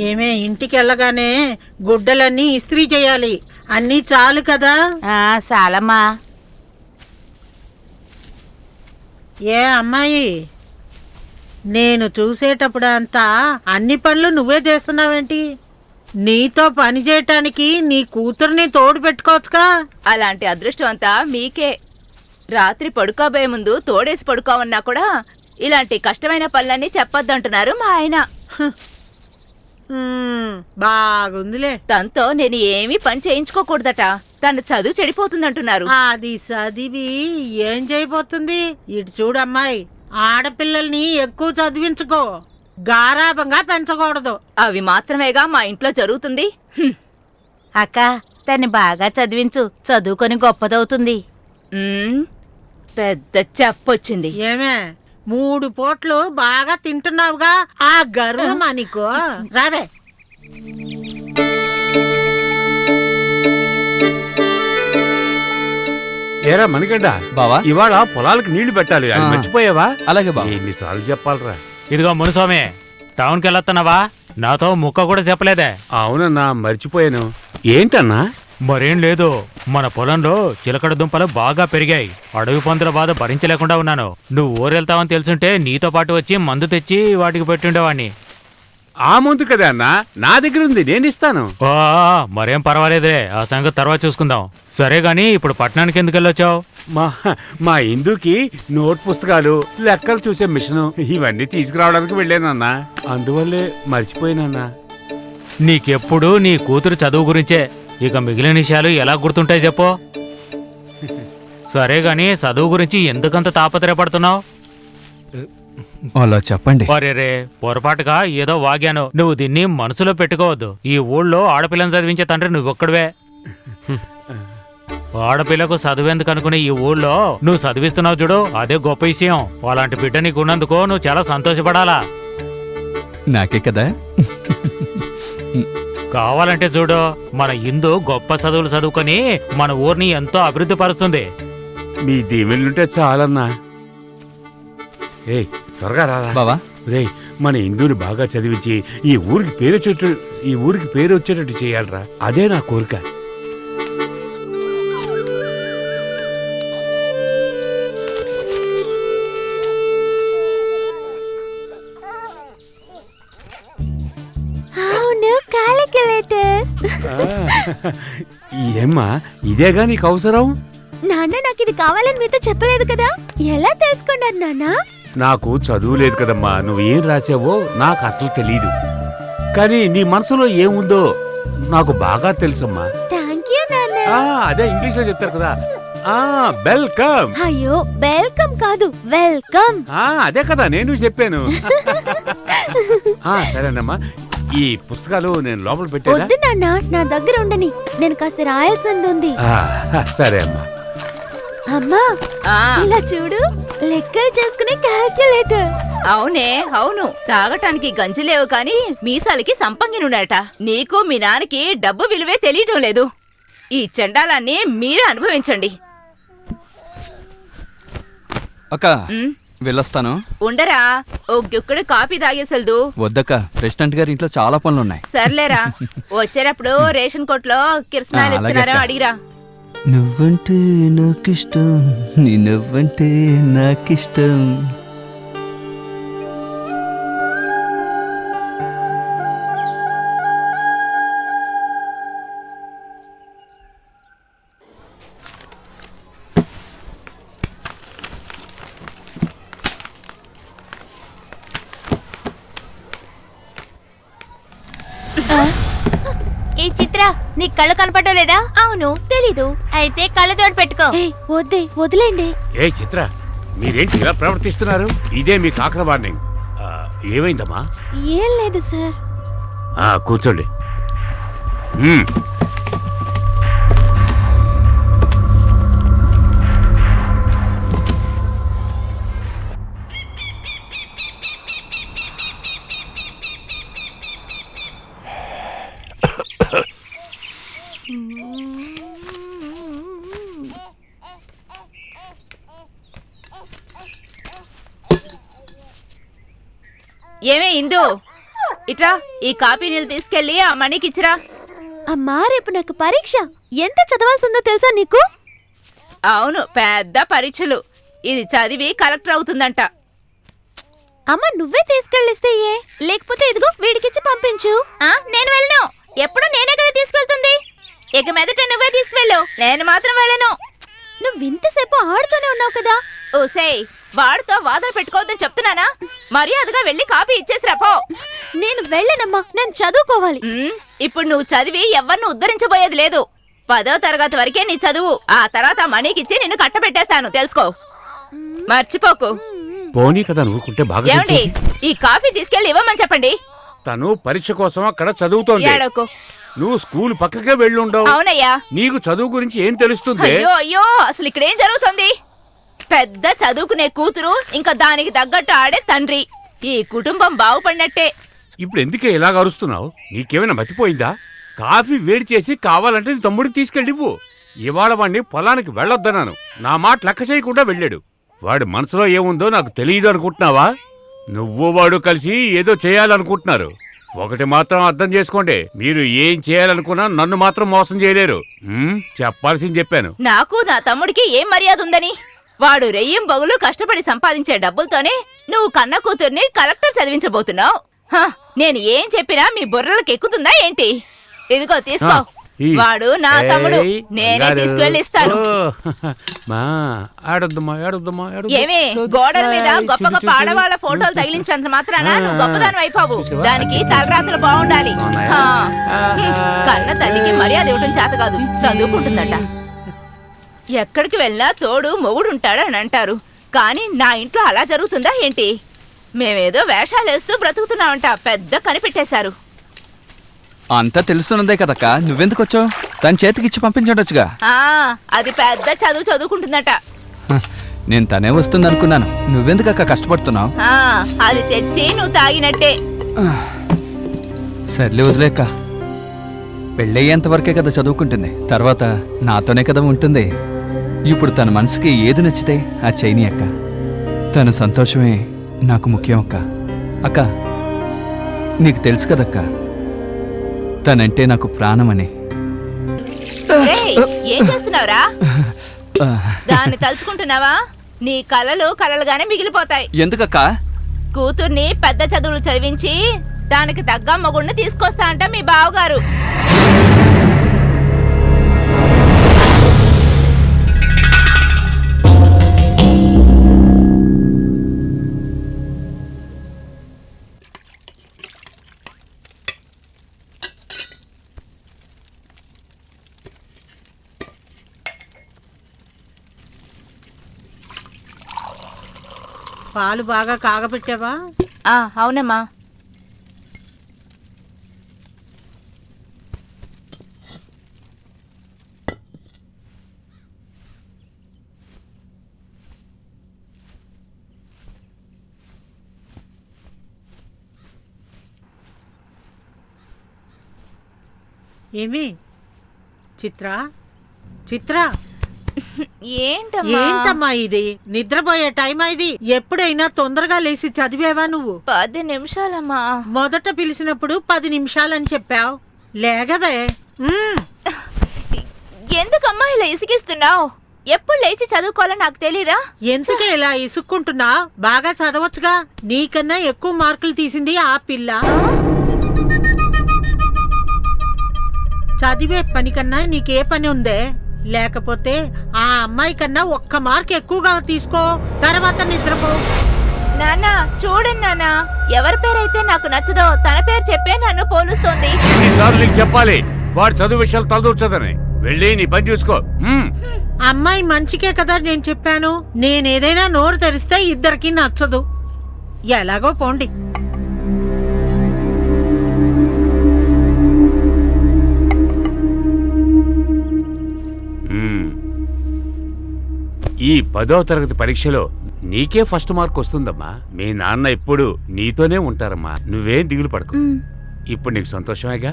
ఏమే ఇంటికి వెళ్ళగానే గుడ్డలన్నీ ఇస్త్రీ చేయాలి. అన్నీ చాలు కదా? చాలమ్మా. ఏ అమ్మాయి, నేను చూసేటప్పుడు అంతా అన్ని పనులు నువ్వే చేస్తున్నావేంటి? నీతో పని చేయటానికి నీ కూతుర్ని తోడు పెట్టుకోవచ్చుగా. అలాంటి అదృష్టం అంతా మీకే. రాత్రి పడుకోబోయే ముందు తోడేసి పడుకోమన్నా కూడా ఇలాంటి కష్టమైన పనులన్నీ చెప్పొద్దంటున్నారు మా ఆయన. బాగుందిలే. తనతో నేను ఏమీ పని చేయించుకోకూడదట. తన చదువు చెడిపోతుందంటున్నారు. అది చదివి ఏం చేయబోతుంది? ఇటు చూడమ్మాయి, ఆడపిల్లల్ని ఎక్కువ చదివించుకో, గారాబంగా పెంచకూడదు. అవి మాత్రమేగా మా ఇంట్లో జరుగుతుంది. అక్క, తన్ని బాగా చదివించు, చదువుకొని గొప్పదవుతుంది. పెద్ద చెప్పొచ్చింది. ఏమే 3 పూట్లు బాగా తింటున్నావుగా, ఆ గర్వం నీకు రావే. ఏరా మణిగడ్డ, బావా ఇవాళ పొలాలకు నీళ్లు పెట్టాలి, అది మర్చిపోయావా? అలాగే బావ. ఎన్నిసార్లు చెప్పాలరా? ఇదిగో మునుస్వామి, టౌన్కి వెళ్ళొస్తున్నావా? నాతో ముక్క కూడా చెప్పలేదే. అవునన్నా, మర్చిపోయాను. ఏంటన్నా? మరేం లేదు, మన పొలంలో చిలకడ దుంపలు బాగా పెరిగాయి. అడవి పందుల బాధ భరించలేకుండా ఉన్నాను. నువ్వు ఊరెళ్తావని తెలుసుంటే నీతో పాటు వచ్చి మందు తెచ్చి వాటికి పెట్టుండేవాణ్ణి. ఆ ముందు కదా అన్నా, నా దగ్గర ఉంది, నేను ఇస్తాను. మరేం పర్వాలేదే, ఆ సంగతి తర్వాత చూసుకుందాం. సరే గాని ఇప్పుడు పట్టణానికి ఎందుకు వెళ్ళొచ్చావు? మా ఇందుకి నోట్ పుస్తకాలు, లెక్కలు చూసే మిషను ఇవన్నీ తీసుకురావడానికి వెళ్ళానన్నా, అందువల్లే మర్చిపోయానన్నా. నీకెప్పుడు నీ కూతురు చదువు గురించే, ఇక మిగిలిన విషయాలు ఎలా గుర్తుంటాయి చెప్పు. సరే గాని చదువు గురించి ఎందుకంత తాపత్రయపడుతున్నావు? అలా చెప్పండి. రే, పొరపాటుగా ఏదో వాగాను. నువ్వు దీన్ని మనసులో పెట్టుకోవద్దు. ఈ ఊళ్ళో ఆడపిల్లని చదివించే తండ్రి నువ్వొక్కడివే. ఆడపిల్లకు చదువెందుకు అనుకుని ఈ ఊళ్ళో నువ్వు చదివిస్తున్నావు చూడు, అదే గొప్ప విషయం. అలాంటి బిడ్డ నీకు ఉన్నందుకో నువ్వు చాలా సంతోషపడాలా. నాకే కదా. కావాలంటే చూడు, మన ఇందు గొప్ప చదువులు చదువుకొని మన ఊరిని ఎంతో అభివృద్ధి పరుస్తుంది. మీ దీవెనలుంటే చాలన్నా. ఏయ్, త్వరగా రారా బావా. రే, మన ఇందుని బాగా చదివించి ఈ ఊరికి పేరు వచ్చేటట్టు చేయాలరా, అదే నా కోరిక. ఏమ్మా, ఇదేగా నీకు అవసరం? నాన్న, నాకు ఇది కావాలని మీతో చెప్పలేదు కదా, ఎలా తెలుసుకున్నారు నాన్న? నాకు చదువు లేదు కదమ్మా, నువ్వేం రాసావో నాకు అసలు తెలీదు. కానీ నీ మనసులో ఏముందో నాకు బాగా తెలుసమ్మా. థాంక్యూ నాన్న. అదే ఇంగ్లీష్ లో చెప్తారు కదా, వెల్కమ్. అయ్యో, వెల్కమ్ కాదు, వెల్కమ్. అదే కదా నేను చెప్పాను. సరేనమ్మా, ఈ పుస్తకాలు నేను లోపల పెట్టాను. వద్దు నాన్న, నా దగ్గర ఉండని, నేను కాస్త రాయాల్సింది ఉంది. సరే అమ్మా. అమ్మా, ఇలా చూడు, లెక్కలు చేసుకునే క్యాల్కులేటర్. అవునే, అవును. తాగటానికి గంజి లేవు కాని మీసాలకి సంపంగినుడట. నీకు మీ నాన్నకి డబ్బు విలువే తెలియటం లేదు. ఈ చండాలాన్ని మీరే అనుభవించండి. అక్క, వెళ్ళొస్తాను. ఉండరా, ఓ గుక్కడు కాఫీ తాగేసెల్దు. వద్దక్క, ప్రెసిడెంట్ గారి ఇంట్లో చాలా పనులున్నాయి. సర్లేరా, వచ్చేటప్పుడు రేషన్ కొట్లో కిరసనాలు ఇస్తున్నారో అడిగిరా. నువ్వంటే నాకిష్టం, నీ నువ్వంటే నాకిష్టం. ఈ చిత్ర, నీ కళ్ళు కనపడటం లేదా? అవును, తెలీదు. అయితే కళ్ళజోడు పెట్టుకో. వద్దే, వదిలేండి. ఏ చిత్ర, మీరేంటి ఇలా ప్రవర్తిస్తున్నారు? ఇదే మీ కాకర వార్నింగ్. ఏమైందమ్మా? ఏం లేదు సార్. కూర్చోండి. ఏమే ఇందు, ఇట్రా, ఈ కాపీ నీళ్ళు తీసుకెళ్లి ఆ మనీకి ఇచ్చిరా. అమ్మా రేపు నాకు పరీక్ష. ఎంత చదవాల్సిందో తెలుసా నీకు? అవును, పెద్ద పరీక్షలు. ఇది చదివి కలెక్టర్ అవుతుందంట. అమ్మ నువ్వే తీసుకెళ్ళిస్తే ఏ, లేకపోతే ఇదిగో వీడికిచ్చి పంపించు. నేను వెళ్ళను. ఎప్పుడు నేనే కదా తీసుకెళ్తుంది. ఇక మీదట నువ్వే తీసుకువెళ్ళు, నేను మాత్రం వెళ్ళను. నువ్వు ఇంతసేపు ఆడుతూనే ఉన్నావు కదా. ఓసేయ్, వాడితో వాదన పెట్టుకోవద్దని చెప్తున్నానా? మర్యాదగా వెళ్ళి కాపీ ఇచ్చేసిరా పో. నేను వెళ్ళనమ్మా, నేను చదువుకోవాలి. ఇప్పుడు నువ్వు చదివి ఎవరిని ఉద్ధరించబోయేది లేదు. 10వ తరగతి వరకే నీ చదువు. ఆ తర్వాత మనీకిచ్చి నిన్ను కట్టబెట్టేస్తాను, తెలుసుకో. మర్చిపోకు. పోనీ కదా నువ్వుకుంటే బాగా ఏమండి, తెలుస్తుంది. ఈ కాఫీ తీసుకెళ్లి ఇవ్వమని చెప్పండి. తను పరీక్ష కోసం అక్కడ చదువుతోంది. ఏడవకు. నువ్వు స్కూల్ పక్కకే వెళ్ళుండవు. అవునయ్యా. నీకు చదువు గురించి ఏం తెలుస్తుంది? అయ్యో అయ్యో, అసలు ఇక్కడేం జరుగుతుంది? పెద్ద చదువుకునే కూతురు, ఇంకా దానికి తగ్గట్టు ఆడే తండ్రి. ఈ కుటుంబం బాగుపడినట్టే. ఇప్పుడు ఎందుకే ఇలాగ అరుస్తున్నావు? నీకేమైనా మతిపోయిందా? కాఫీ వేడి చేసి కావాలంటే నీ తమ్ముడికి తీసుకెళ్ళివ్వు. ఇవాళ వాడిని పొలానికి వెళ్ళొద్దన్నాను. నా మాట లెక్క చేయకుండా వెళ్ళాడు. వాడి మనసులో ఏముందో నాకు తెలియదు అనుకుంటున్నావా? నువ్వు వాడు కలిసి ఏదో చేయాలనుకుంటున్నారు. ఒకటి మాత్రం అర్థం చేసుకోండి, మీరు ఏం చేయాలనుకున్నా నన్ను మాత్రం మోసం చేయలేరు. చెప్పాల్సింది చెప్పాను. నాకు నా తమ్ముడికి ఏం మర్యాద ఉందని? వాడు రెయ్యం బగులు కష్టపడి సంపాదించే డబ్బులతోనే నువ్వు కన్న కూతుర్ని కలెక్టర్ చదివించబోతున్నావు. నేను ఏం చెప్పినా మీ బుర్రలకు ఎక్కుతుందా ఏంటి? ఇదిగో తీసుకో. వాడు నా తమ్ముడు, నేనే తీసుకువెళ్ళి ఇస్తాను. ఏమే, గోడల మీద గొప్ప గొప్ప ఆడవాళ్ల ఫోటోలు తగిలించినంత మాత్రాన నువ్వు గొప్పదానం అయిపోవు. దానికి తలరాత్రులు బాగుండాలి. కన్న తల్లికి మర్యాద ఇవ్వటం చేత కాదు, చదువుకుంటుందట. ఎక్కడికి వెళ్ళినా తోడు మొగుడుంటాడు అని అంటారు. కానీ నా ఇంట్లో అలా జరుగుతుందా ఏంటి? మేమేదో వేషాలేస్తూ బ్రతుకుతున్నామంట. పెద్ద కనిపెట్టేశారు. అంతా తెలుసున్నదే కదక్క, నువ్వెందుకు వచ్చావు? తన చేతికి ఇచ్చి పంపించడొచ్చుగా. అది పెద్ద చదువు చదువుకుంటుందట. నేను తనే వస్తుంది అనుకున్నాను. నువ్వెందుకక్క కష్టపడుతున్నావు? అది తెచ్చి నువ్వు తాగినట్టే. సర్లే వదిలేక్క. పెళ్ళయ్యేంత వరకే కదా చదువుకుంటుంది, తర్వాత నాతోనే కదా ఉంటుంది. ఇప్పుడు తన మనసుకి ఏది నచ్చితే ఆ చేయని అక్క. తన సంతోషమే నాకు ముఖ్యం అక్క. అక్క నీకు తెలుసు కదక్క, తనంటే నాకు ప్రాణమని. ఏం చేస్తున్నావురా? దాన్ని తలుచుకుంటున్నావా? నీ కలలు కలలుగానే మిగిలిపోతాయి. ఎందుకక్క? కూతుర్ని పెద్ద చదువులు చదివించి దానికి తగ్గ మొగుడిని తీసుకొస్తా అంట మీ బావగారు. పాలు బాగా కాగబెట్టావా? అవునమ్మా. ఏమి చిత్ర చిత్ర ఏంటమ్మా ఇది? నిద్రపోయే టైం ఇది. ఎప్పుడైనా తొందరగా లేచి చదివేవా నువ్వు? 10 నిమిషాలమ్మా. మొదట పిలిచినప్పుడు 10 నిమిషాలని చెప్పావు. లేగవే. ఎందుకమ్మా ఇలా ఇసిగిస్తున్నావు? ఎప్పుడు లేచి చదువుకోవాలో నాకు తెలీదా? ఎందుకే ఇలా ఇసుక్కుంటున్నావు? బాగా చదవచ్చుగా. నీకన్నా ఎక్కువ మార్కులు తీసింది ఆ పిల్ల. చదివే పని కన్నా నీకే పని ఉందే? లేకపోతే ఆ అమ్మాయి కన్నా 1 మార్క్ ఎక్కువగా తీసుకో, తర్వాత నిద్రపో. నాన్న చూడండి నాన్న, ఎవరి పేరైతే నాకు నచ్చదో తన పేరు చెప్పే నన్ను పోలుస్తోంది. ఎన్నిసార్లు నీకు చెప్పాలి వాడు చదువు విషయాలు తలదూర్చదని? వెళ్ళి నీ పని చూసుకో. అమ్మాయి మంచికే కదా నేను చెప్పాను. నేనేదైనా నోరు తెరిస్తే ఇద్దరికి నచ్చదు. ఎలాగో పోండి. ఈ 10వ తరగతి పరీక్షలో నీకే ఫస్ట్ మార్క్ వస్తుందమ్మా. మీ నాన్న ఎప్పుడు నీతోనే ఉంటారమ్మా. నువ్వేం దిగులు పడకు. ఇప్పుడు నీకు సంతోషమేగా?